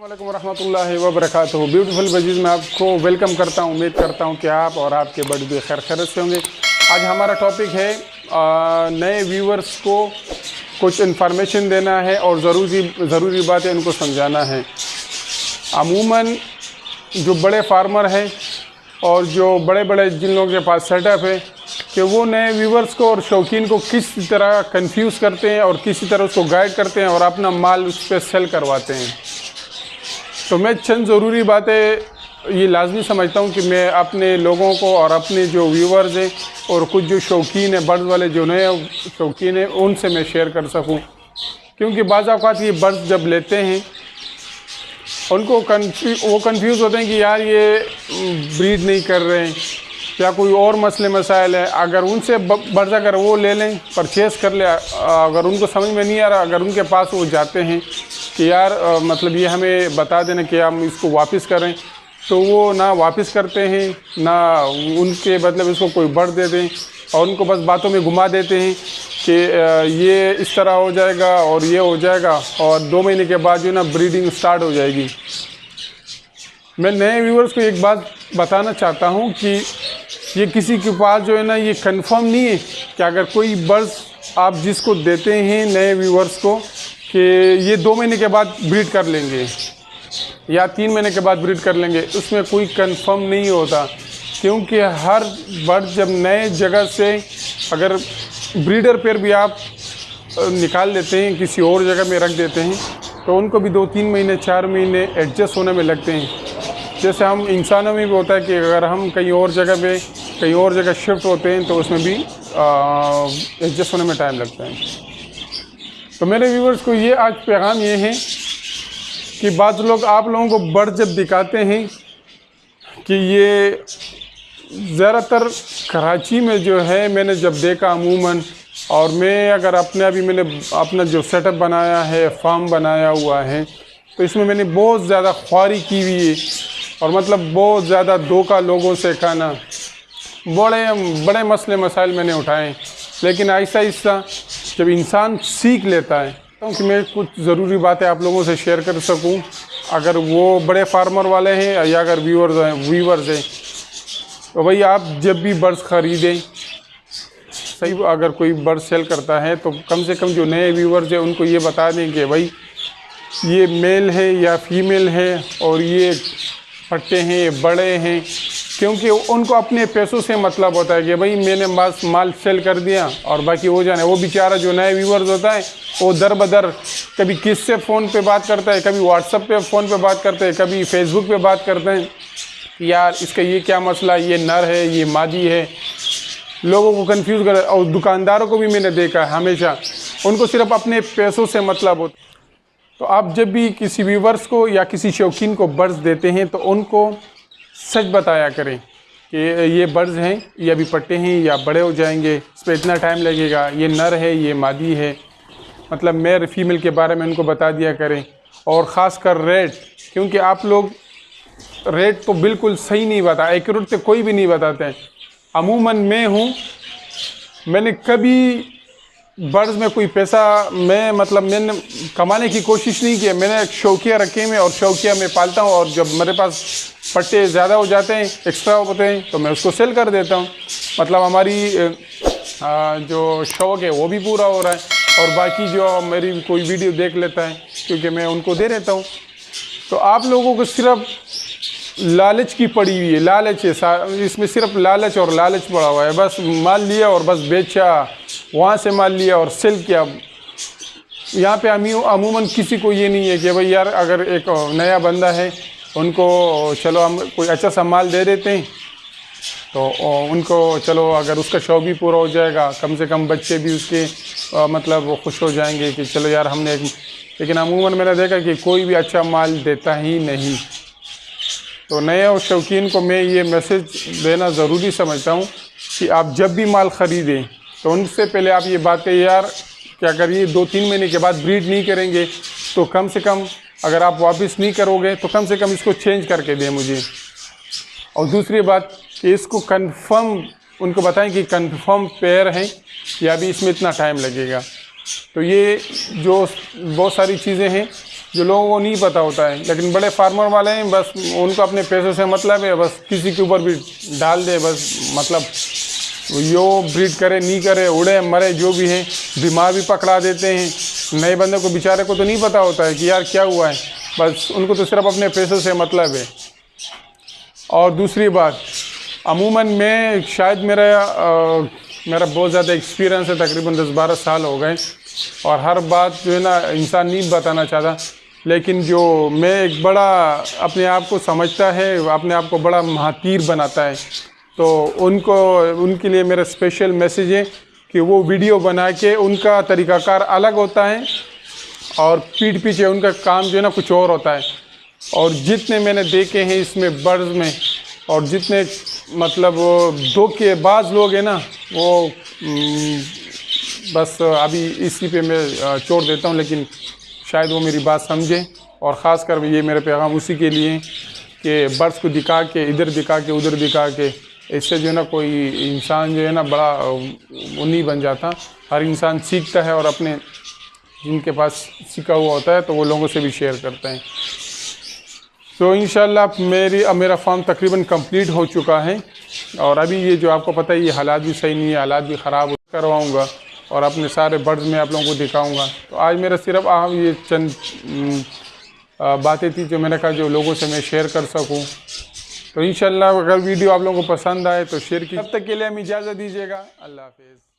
السلام علیکم ورحمۃ اللہ وبرکاتہ۔ بیوٹیفل بزیز میں آپ کو ویلکم کرتا ہوں۔ امید کرتا ہوں کہ آپ اور آپ کے بڑے بھی خیر خیریت سے ہوں گے۔ آج ہمارا ٹاپک ہے نئے ویورز کو کچھ انفارمیشن دینا ہے اور ضروری باتیں ان کو سمجھانا ہے۔ عموماً جو بڑے فارمر ہیں اور جو بڑے جن لوگوں کے پاس سیٹ اپ ہے کہ وہ نئے ویورز کو اور شوقین کو کس طرح کنفیوز کرتے ہیں اور کسی طرح اس کو گائیڈ کرتے ہیں اور اپنا مال اس پہ سیل کرواتے ہیں۔ تو میں چند ضروری باتیں یہ لازمی سمجھتا ہوں کہ میں اپنے لوگوں کو اور اپنے جو ویورز ہیں اور کچھ جو شوقین ہیں برڈز والے جو نئے شوقین ہیں ان سے میں شیئر کر سکوں، کیونکہ بعض اوقات یہ برڈز جب لیتے ہیں ان کو وہ کنفیوز ہوتے ہیں کہ یار یہ بریڈ نہیں کر رہے ہیں یا کوئی اور مسئلے مسائل ہے۔ اگر ان سے برڈز اگر وہ لے لیں پرچیز کر لیں، اگر ان کو سمجھ میں نہیں آ رہا، اگر ان کے پاس وہ جاتے ہیں کہ یار مطلب یہ ہمیں بتا دینا کہ ہم اس کو واپس کریں، تو وہ نہ واپس کرتے ہیں نہ ان کے مطلب اس کو کوئی برڈ دے دیں اور ان کو بس باتوں میں گھما دیتے ہیں کہ یہ اس طرح ہو جائے گا اور یہ ہو جائے گا اور 2 مہینے کے بعد جو ہے نا بریڈنگ سٹارٹ ہو جائے گی۔ میں نئے ویورز کو ایک بات بتانا چاہتا ہوں کہ یہ کسی کے پاس جو ہے نا یہ کنفرم نہیں ہے کہ اگر کوئی برڈز آپ جس کو دیتے ہیں نئے ویورز کو کہ یہ 2 مہینے کے بعد بریڈ کر لیں گے یا 3 مہینے کے بعد بریڈ کر لیں گے، اس میں کوئی کنفرم نہیں ہوتا، کیونکہ ہر برڈ جب نئے جگہ سے اگر بریڈر پیر بھی آپ نکال لیتے ہیں کسی اور جگہ میں رکھ دیتے ہیں تو ان کو بھی 2-3 مہینے 4 مہینے ایڈجسٹ ہونے میں لگتے ہیں۔ جیسے ہم انسانوں میں بھی ہوتا ہے کہ اگر ہم کہیں اور جگہ شفٹ ہوتے ہیں تو اس میں بھی ایڈجسٹ ہونے میں ٹائم لگتا ہے۔ تو میرے ویورز کو یہ آج پیغام یہ ہے کہ بعض لوگ آپ لوگوں کو برڈ جب دکھاتے ہیں کہ یہ زیادہ تر کراچی میں جو ہے میں نے جب دیکھا عموماً، اور میں اگر میں نے اپنا جو سیٹ اپ بنایا ہے فارم بنایا ہوا ہے تو اس میں نے بہت زیادہ خواری کی ہوئی ہے اور مطلب بہت زیادہ دھوکہ لوگوں سے کھانا، بڑے مسئلے مسائل میں نے اٹھائے، لیکن آہستہ آہستہ جب انسان سیکھ لیتا ہے کہ میں کچھ ضروری باتیں آپ لوگوں سے شیئر کر سکوں، اگر وہ بڑے فارمر والے ہیں یا اگر ویورز ہیں تو بھائی آپ جب بھی برڈز خریدیں صحیح، اگر کوئی برڈ سیل کرتا ہے تو کم سے کم جو نئے ویورز ہیں ان کو یہ بتا دیں کہ بھائی یہ میل ہے یا فیمیل ہے اور یہ پٹے ہیں، یہ بڑے ہیں، کیونکہ ان کو اپنے پیسوں سے مطلب ہوتا ہے کہ بھائی میں نے بس مال سیل کر دیا اور باقی ہو جانا ہے۔ وہ بیچارہ جو نئے ویورز ہوتا ہے وہ در بدر کبھی کس سے فون پہ بات کرتا ہے، کبھی واٹس ایپ پہ فون پہ بات کرتے ہیں، کبھی فیس بک پہ بات کرتے ہیں کہ یار اس کا یہ کیا مسئلہ ہے، یہ نر ہے یہ مادی ہے، لوگوں کو کنفیوز کر۔ اور دکانداروں کو بھی میں نے دیکھا ہے ہمیشہ ان کو صرف اپنے پیسوں سے مطلب ہوتا ہے۔ تو آپ جب بھی کسی ویورز کو یا کسی شوقین کو برڈز دیتے ہیں تو ان کو سچ بتایا کریں کہ یہ برڈز ہیں، یہ ابھی پٹے ہیں یا بڑے ہو جائیں گے، اس پہ اتنا ٹائم لگے گا، یہ نر ہے یہ مادی ہے، مطلب میل فیمیل کے بارے میں ان کو بتا دیا کریں۔ اور خاص کر ریٹ، کیونکہ آپ لوگ ریٹ تو بالکل صحیح نہیں بتا، ایکوریٹ تو کوئی بھی نہیں بتاتے ہیں۔ عموماً میں نے کبھی برڈز میں کوئی پیسہ میں نے کمانے کی کوشش نہیں کی، میں نے ایک شوقیہ رکھے میں اور شوقیہ میں پالتا ہوں، اور جب میرے پاس پٹے زیادہ ہو جاتے ہیں ایکسٹرا ہوتے ہیں تو میں اس کو سیل کر دیتا ہوں، مطلب ہماری جو شوق ہے وہ بھی پورا ہو رہا ہے اور باقی جو میری کوئی ویڈیو دیکھ لیتا ہے کیونکہ میں ان کو دے دیتا ہوں۔ تو آپ لوگوں کو صرف لالچ کی پڑی ہوئی ہے، لالچ ہے، اس میں صرف لالچ اور لالچ پڑا ہوا ہے، بس مال لیا اور بس بیچا، وہاں سے مال لیا اور سیل کیا۔ یہاں پہ عموماً کسی کو یہ نہیں ہے کہ بھائی یار اگر ایک نیا بندہ ہے ان کو چلو ہم کوئی اچھا سا مال دے دیتے ہیں تو ان کو چلو اگر اس کا شوق بھی پورا ہو جائے گا، کم سے کم بچے بھی اس کے مطلب خوش ہو جائیں گے کہ چلو یار ہم نے لیکن عموماً میں نے دیکھا کہ کوئی بھی اچھا مال دیتا ہی نہیں۔ تو نئے شوقین کو میں یہ میسج دینا ضروری سمجھتا ہوں کہ آپ جب بھی مال خریدیں تو ان سے پہلے آپ یہ بات کہیے یار کہ اگر یہ 2-3 مہینے کے بعد بریڈ نہیں کریں گے تو کم سے کم اگر آپ واپس نہیں کرو گے تو کم سے کم اس کو چینج کر کے دیں مجھے۔ اور دوسری بات کہ اس کو کنفرم ان کو بتائیں کہ کنفرم پیئر ہیں یا بھی اس میں اتنا ٹائم لگے گا۔ تو یہ جو بہت ساری چیزیں ہیں جو لوگوں کو نہیں پتہ ہوتا ہے. لیکن بڑے فارمر والے ہیں بس ان کو اپنے پیسوں سے مطلب ہے, بس کسی کے اوپر بھی ڈال دے, بس مطلب یو بریڈ کرے نہیں کرے, اڑے مرے جو بھی ہے, بیمار بھی پکڑا دیتے ہیں. نئے بندے کو بیچارے کو تو نہیں پتہ ہوتا ہے کہ یار کیا ہوا ہے, بس ان کو تو صرف اپنے پیسوں سے مطلب ہے. اور دوسری بات, عموماً میں شاید میرا بہت زیادہ ایکسپیرینس ہے, تقریباً 10-12 سال ہو گئے, اور ہر بات جو ہے نا انسان نہیں بتانا چاہتا, لیکن جو میں ایک بڑا اپنے آپ کو سمجھتا ہے, اپنے آپ کو بڑا مہاتیر بناتا ہے, تو ان کے لیے میرا اسپیشل میسیج ہے کہ وہ ویڈیو بنا کے, ان کا طریقہ کار الگ ہوتا ہے اور پیٹھ پیچھے ان کا کام جو ہے نا کچھ اور ہوتا ہے. اور جتنے میں نے دیکھے ہیں اس میں برڈز میں, اور جتنے مطلب دھوکے باز لوگ ہیں نا, وہ بس ابھی اسی پہ میں چھوڑ دیتا ہوں, لیکن شاید وہ میری بات سمجھیں. اور خاص کر یہ میرے پیغام اسی کے لیے کہ برڈز کو دکھا کے, ادھر دکھا کے ادھر دکھا کے, اس سے جو ہے نا کوئی انسان جو ہے نا بڑا وہ نہیں بن جاتا. ہر انسان سیکھتا ہے اور اپنے جن کے پاس سیکھا ہوا ہوتا ہے تو وہ لوگوں سے بھی شیئر کرتے ہیں. تو انشاءاللہ میرا فارم تقریباً کمپلیٹ ہو چکا ہے, اور ابھی یہ جو آپ کو پتہ ہے یہ حالات بھی صحیح نہیں ہے, حالات بھی خراب کرواؤں گا, اور اپنے سارے برڈز میں آپ لوگوں کو دکھاؤں گا. تو آج میرا صرف یہ چند باتیں تھی جو میں نے کہا جو لوگوں سے میں شیئر کر سکوں. تو انشاءاللہ اگر ویڈیو آپ لوگوں کو پسند آئے تو شیئر کیجیے. تب تک کے لیے ہمیں اجازت دیجیے گا. اللہ حافظ.